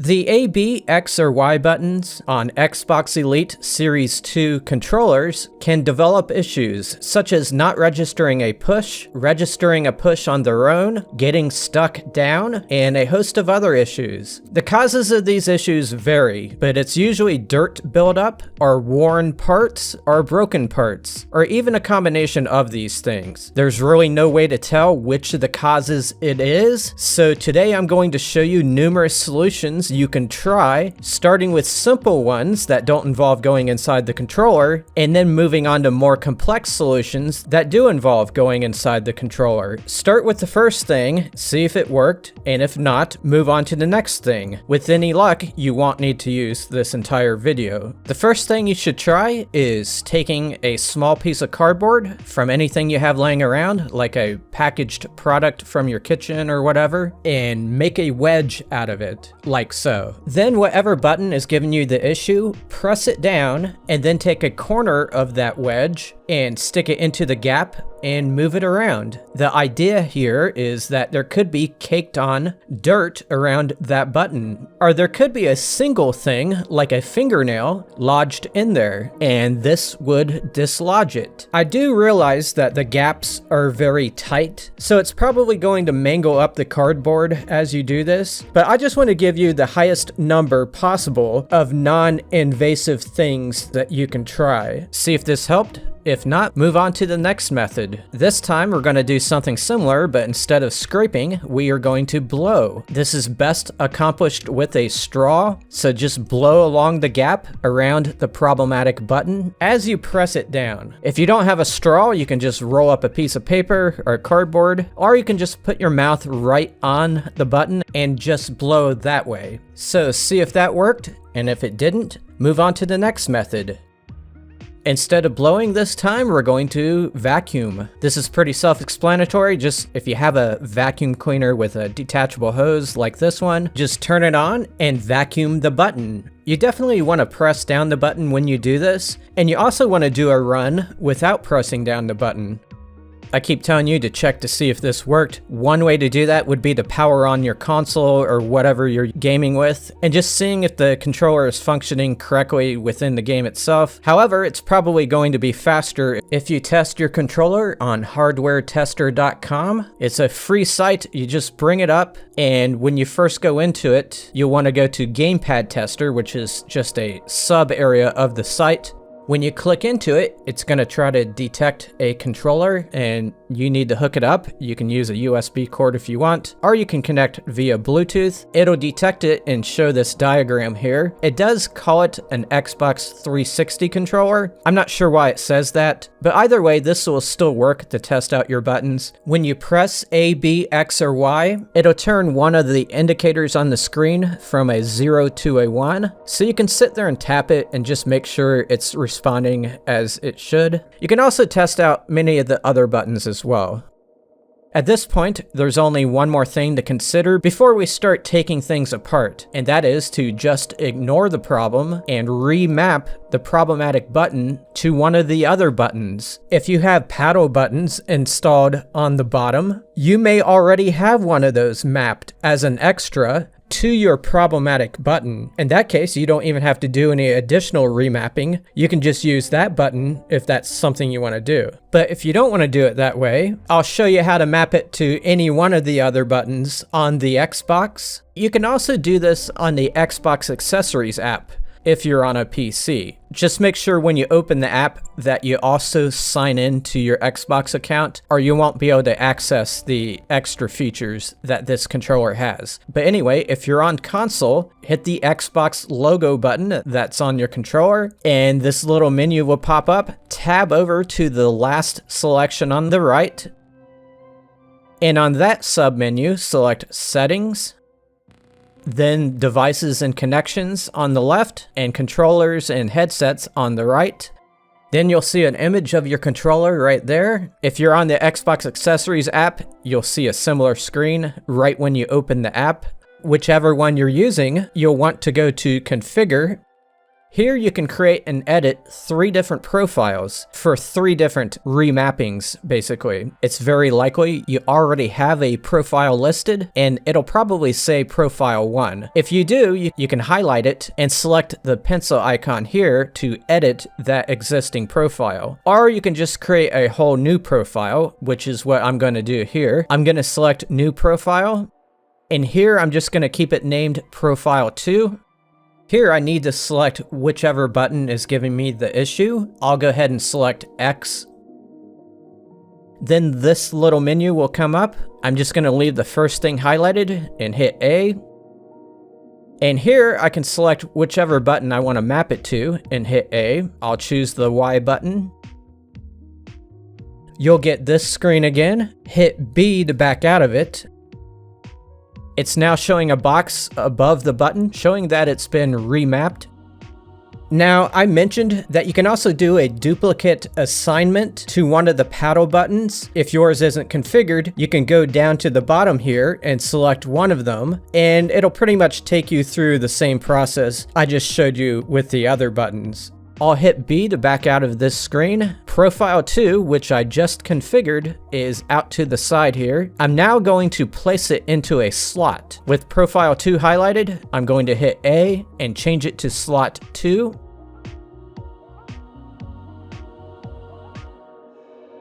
The A, B, X, or Y buttons on Xbox Elite Series 2 controllers can develop issues such as not registering a push on their own, getting stuck down, and a host of other issues. The causes of these issues vary, but it's usually dirt buildup, or worn parts, or broken parts, or even a combination of these things. There's really no way to tell which of the causes it is, so today I'm going to show you numerous solutions you can try, starting with simple ones that don't involve going inside the controller, and then moving on to more complex solutions that do involve going inside the controller. Start with the first thing, see if it worked, and if not, move on to the next thing. With any luck, you won't need to use this entire video. The first thing you should try is taking a small piece of cardboard from anything you have laying around, like a packaged product from your kitchen or whatever, and make a wedge out of it, like so. Then whatever button is giving you the issue, press it down, and then take a corner of that wedge and stick it into the gap and move it around. The idea here is that there could be caked on dirt around that button, or there could be a single thing like a fingernail lodged in there, and this would dislodge it. I do realize that the gaps are very tight, so it's probably going to mangle up the cardboard as you do this, but I just want to give you the highest number possible of non-invasive things that you can try. See if this helped? If not, move on to the next method. This time we're going to do something similar, but instead of scraping, we are going to blow. This is best accomplished with a straw, so just blow along the gap around the problematic button as you press it down. If you don't have a straw, you can just roll up a piece of paper or cardboard, or you can just put your mouth right on the button and just blow that way. So see if that worked, and if it didn't, move on to the next method. Instead of blowing this time, we're going to vacuum. This is pretty self-explanatory. Just if you have a vacuum cleaner with a detachable hose like this one, just turn it on and vacuum the button. You definitely want to press down the button when you do this, and you also want to do a run without pressing down the button. I keep telling you to check to see if this worked. One way to do that would be to power on your console or whatever you're gaming with, and just seeing if the controller is functioning correctly within the game itself. However, it's probably going to be faster if you test your controller on hardwaretester.com. It's a free site. You just bring it up, and when you first go into it, you'll want to go to gamepad tester, which is just a sub area of the site. When you click into it, it's going to try to detect a controller, and you need to hook it up. You can use a USB cord if you want, or you can connect via Bluetooth. It'll detect it and show this diagram here. It does call it an Xbox 360 controller. I'm not sure why it says that, but either way, this will still work to test out your buttons. When you press A, B, X, or Y, it'll turn one of the indicators on the screen from a 0 to a 1. So you can sit there and tap it and just make sure it's responding as it should. You can also test out many of the other buttons as well. At this point, there's only one more thing to consider before we start taking things apart, and that is to just ignore the problem and remap the problematic button to one of the other buttons. If you have paddle buttons installed on the bottom, you may already have one of those mapped as an extra to your problematic button. In that case, you don't even have to do any additional remapping. You can just use that button if that's something you want to do. But if you don't want to do it that way, I'll show you how to map it to any one of the other buttons on the Xbox. You can also do this on the Xbox Accessories app if you're on a PC. Just make sure when you open the app that you also sign in to your Xbox account, or you won't be able to access the extra features that this controller has. But anyway, if you're on console, hit the Xbox logo button that's on your controller, and this little menu will pop up. Tab over to the last selection on the right, and on that submenu, select Settings, then Devices and Connections on the left, and Controllers and Headsets on the right. Then you'll see an image of your controller right there. If you're on the Xbox Accessories app, you'll see a similar screen right when you open the app. Whichever one you're using, you'll want to go to Configure, Here you can create and edit 3 different profiles for 3 different remappings, basically. It's very likely you already have a profile listed, and it'll probably say profile 1. If you do, you can highlight it and select the pencil icon here to edit that existing profile. Or you can just create a whole new profile, which is what I'm going to do here. I'm going to select new profile, and here I'm just going to keep it named profile 2. Here I need to select whichever button is giving me the issue. I'll go ahead and select X. Then this little menu will come up. I'm just going to leave the first thing highlighted and hit A. And here I can select whichever button I want to map it to and hit A. I'll choose the Y button. You'll get this screen again. Hit B to back out of it. It's now showing a box above the button showing that it's been remapped. Now, I mentioned that you can also do a duplicate assignment to one of the paddle buttons. If yours isn't configured, you can go down to the bottom here and select one of them, and it'll pretty much take you through the same process I just showed you with the other buttons. I'll hit B to back out of this screen. Profile 2, which I just configured, is out to the side here. I'm now going to place it into a slot. With Profile 2 highlighted, I'm going to hit A and change it to slot 2.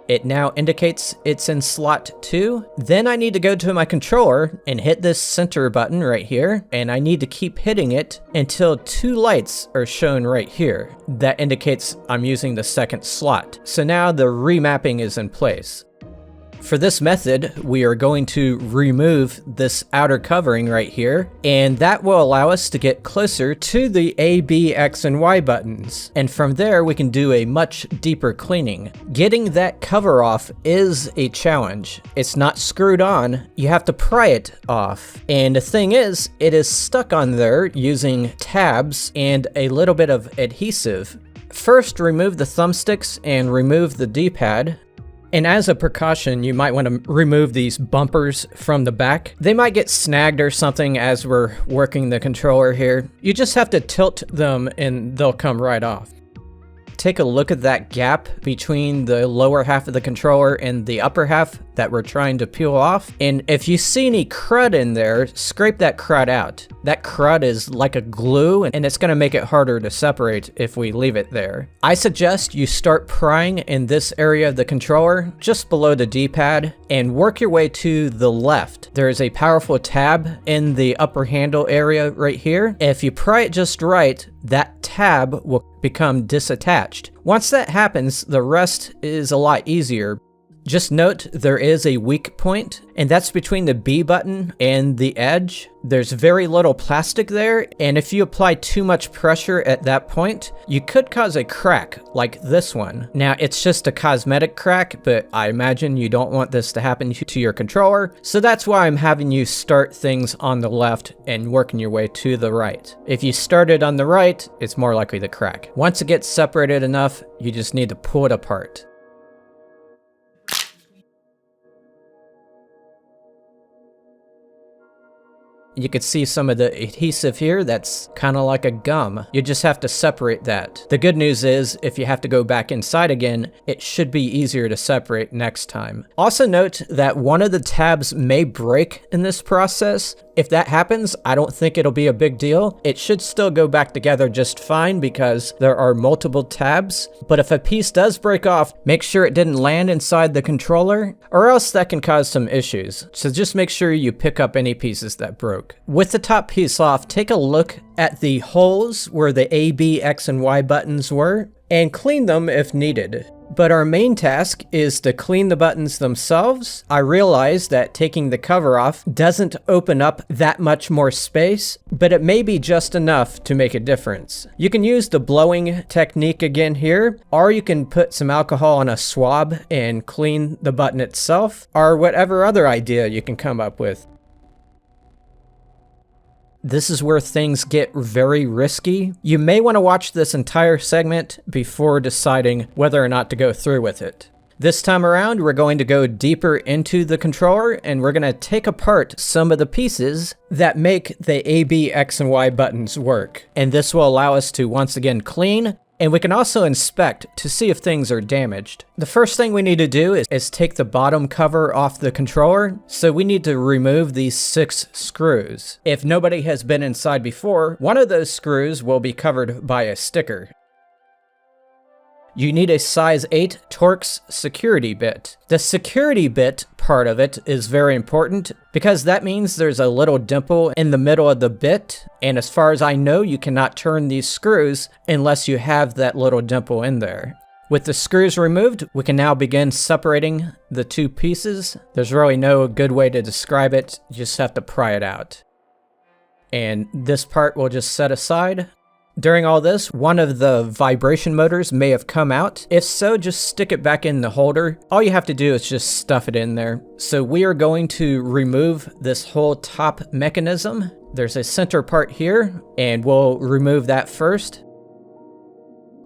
It now indicates it's in slot 2. Then I need to go to my controller and hit this center button right here, and I need to keep hitting it until 2 lights are shown right here. That indicates I'm using the second slot. So now the remapping is in place. For this method, we are going to remove this outer covering right here, and that will allow us to get closer to the A, B, X, and Y buttons. And from there, we can do a much deeper cleaning. Getting that cover off is a challenge. It's not screwed on. You have to pry it off. And the thing is, it is stuck on there using tabs and a little bit of adhesive. First, remove the thumbsticks and remove the D-pad. And as a precaution, you might want to remove these bumpers from the back. They might get snagged or something as we're working the controller here. You just have to tilt them and they'll come right off. Take a look at that gap between the lower half of the controller and the upper half that we're trying to peel off. And if you see any crud in there, scrape that crud out. That crud is like a glue and it's going to make it harder to separate if we leave it there. I suggest you start prying in this area of the controller, just below the D-pad, and work your way to the left. There is a powerful tab in the upper handle area right here. If you pry it just right, that tab will become disattached. Once that happens, the rest is a lot easier. Just note there is a weak point, and that's between the B button and the edge. There's very little plastic there, and if you apply too much pressure at that point, you could cause a crack like this one. Now, it's just a cosmetic crack, but I imagine you don't want this to happen to your controller, so that's why I'm having you start things on the left and working your way to the right. If you started on the right, it's more likely to crack. Once it gets separated enough, you just need to pull it apart. You can see some of the adhesive here that's kind of like a gum. You just have to separate that. The good news is if you have to go back inside again, it should be easier to separate next time. Also note that one of the tabs may break in this process. If that happens, I don't think it'll be a big deal. It should still go back together just fine because there are multiple tabs. But if a piece does break off, make sure it didn't land inside the controller, or else that can cause some issues. So just make sure you pick up any pieces that broke. With the top piece off, take a look at the holes where the A, B, X, and Y buttons were, and clean them if needed. But our main task is to clean the buttons themselves. I realize that taking the cover off doesn't open up that much more space, but it may be just enough to make a difference. You can use the blowing technique again here, or you can put some alcohol on a swab and clean the button itself, or whatever other idea you can come up with. This is where things get very risky. You may want to watch this entire segment before deciding whether or not to go through with it. This time around, we're going to go deeper into the controller and we're going to take apart some of the pieces that make the A, B, X, and Y buttons work. And this will allow us to once again clean, and we can also inspect to see if things are damaged. The first thing we need to do is take the bottom cover off the controller. So we need to remove these 6 screws. If nobody has been inside before, one of those screws will be covered by a sticker. You need a size 8 Torx security bit. The security bit part of it is very important because that means there's a little dimple in the middle of the bit, and as far as I know, you cannot turn these screws unless you have that little dimple in there. With the screws removed, we can now begin separating the 2 pieces. There's really no good way to describe it, you just have to pry it out. And this part we'll just set aside. During all this, one of the vibration motors may have come out. If so, just stick it back in the holder. All you have to do is just stuff it in there. So we are going to remove this whole top mechanism. There's a center part here, and we'll remove that first.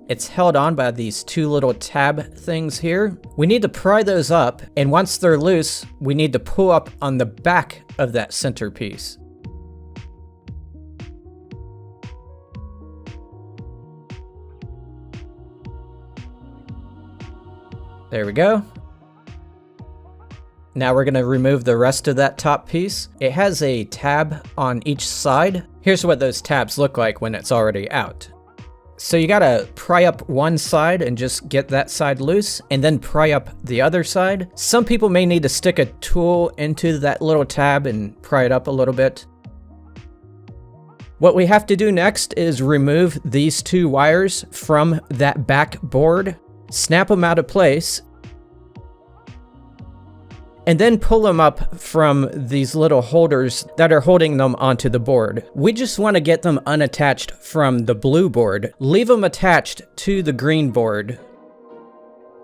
It's held on by these 2 little tab things here. We need to pry those up, and once they're loose, we need to pull up on the back of that centerpiece. There we go. Now we're going to remove the rest of that top piece. It has a tab on each side. Here's what those tabs look like when it's already out. So you gotta pry up one side and just get that side loose, and then pry up the other side. Some people may need to stick a tool into that little tab and pry it up a little bit. What we have to do next is remove these 2 wires from that back board. Snap them out of place, and then pull them up from these little holders that are holding them onto the board. We just want to get them unattached from the blue board. Leave them attached to the green board.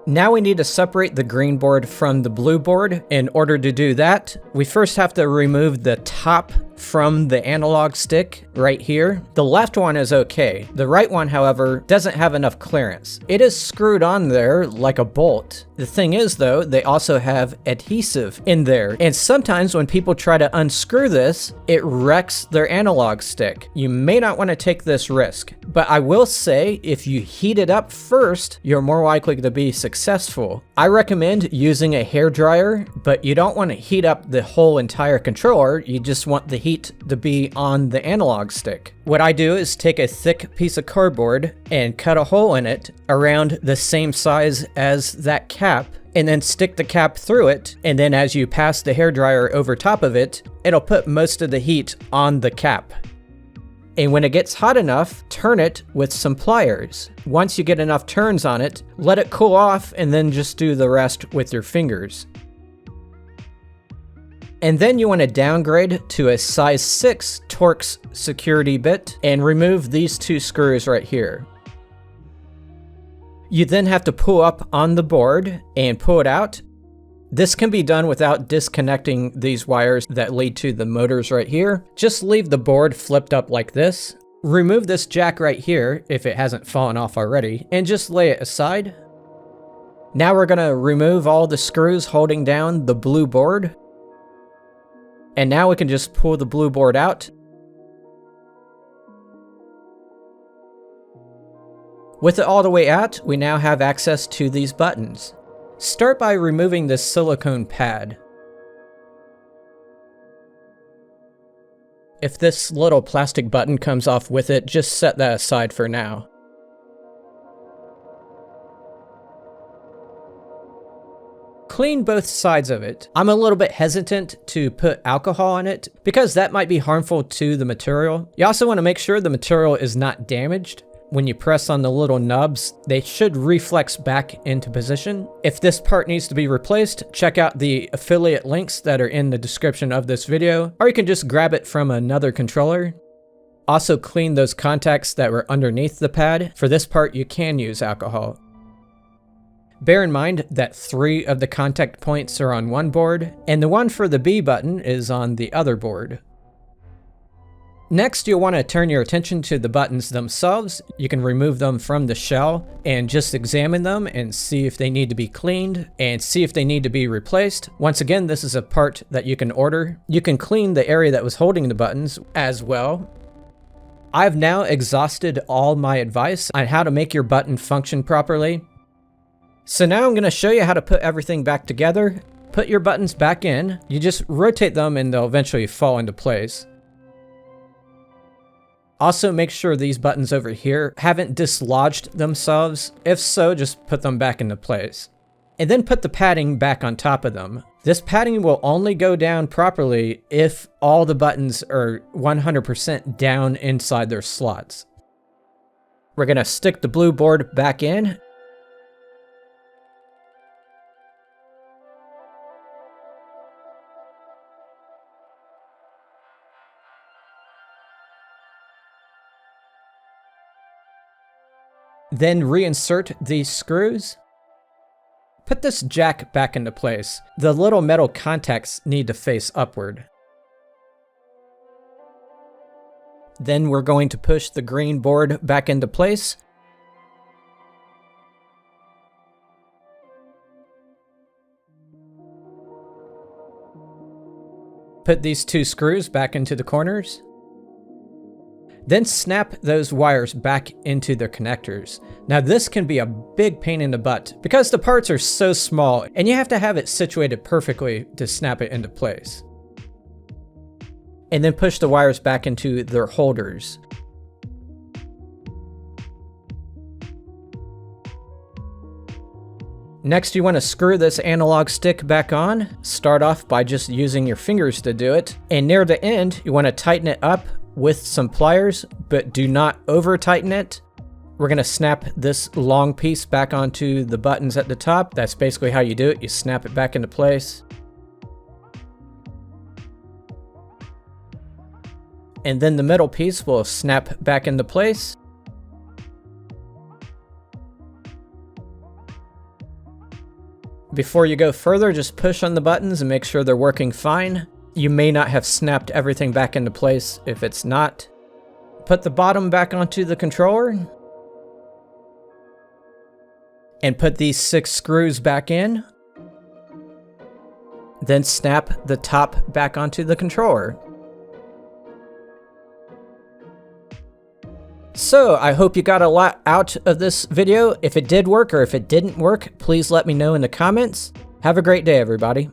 Now we need to separate the green board from the blue board. In order to do that, we first have to remove the top from the analog stick right here. The left one is okay. The right one, however, doesn't have enough clearance. It is screwed on there like a bolt. The thing is though, they also have adhesive in there. And sometimes when people try to unscrew this, it wrecks their analog stick. You may not want to take this risk, but I will say if you heat it up first, you're more likely to be successful. I recommend using a hairdryer, but you don't want to heat up the whole entire controller. You just want the heat to be on the analog stick. What I do is take a thick piece of cardboard and cut a hole in it around the same size as that cap, and then stick the cap through it, and then as you pass the hairdryer over top of it, it'll put most of the heat on the cap. And when it gets hot enough, turn it with some pliers. Once you get enough turns on it, let it cool off and then just do the rest with your fingers. And then you want to downgrade to a size 6 Torx security bit and remove these 2 screws right here. You then have to pull up on the board and pull it out. This can be done without disconnecting these wires that lead to the motors right here. Just leave the board flipped up like this. Remove this jack right here if it hasn't fallen off already, and just lay it aside. Now we're going to remove all the screws holding down the blue board. And now we can just pull the blue board out. With it all the way out, we now have access to these buttons. Start by removing this silicone pad. If this little plastic button comes off with it, just set that aside for now. Clean both sides of it. I'm a little bit hesitant to put alcohol on it because that might be harmful to the material. You also want to make sure the material is not damaged. When you press on the little nubs, they should reflex back into position. If this part needs to be replaced, check out the affiliate links that are in the description of this video, or you can just grab it from another controller. Also clean those contacts that were underneath the pad. For this part, you can use alcohol. Bear in mind that 3 of the contact points are on one board, and the one for the B button is on the other board. Next, you'll want to turn your attention to the buttons themselves. You can remove them from the shell and just examine them and see if they need to be cleaned and see if they need to be replaced. Once again, this is a part that you can order. You can clean the area that was holding the buttons as well. I've now exhausted all my advice on how to make your button function properly. So now I'm going to show you how to put everything back together. Put your buttons back in. You just rotate them and they'll eventually fall into place. Also, make sure these buttons over here haven't dislodged themselves. If so, just put them back into place. And then put the padding back on top of them. This padding will only go down properly if all the buttons are 100% down inside their slots. We're going to stick the blue board back in. Then reinsert these screws. Put this jack back into place. The little metal contacts need to face upward. Then we're going to push the green board back into place. Put these two screws back into the corners. Then snap those wires back into their connectors. Now this can be a big pain in the butt because the parts are so small and you have to have it situated perfectly to snap it into place. And then push the wires back into their holders. Next, you want to screw this analog stick back on. Start off by just using your fingers to do it. And near the end, you want to tighten it up with some pliers, but do not over tighten it. We're going to snap this long piece back onto the buttons at the top. That's basically how you do it. You snap it back into place. And then the middle piece will snap back into place. Before you go further, just push on the buttons and make sure they're working fine. You may not have snapped everything back into place if it's not. Put the bottom back onto the controller. And put these 6 screws back in. Then snap the top back onto the controller. So, I hope you got a lot out of this video. If it did work or if it didn't work, please let me know in the comments. Have a great day, everybody.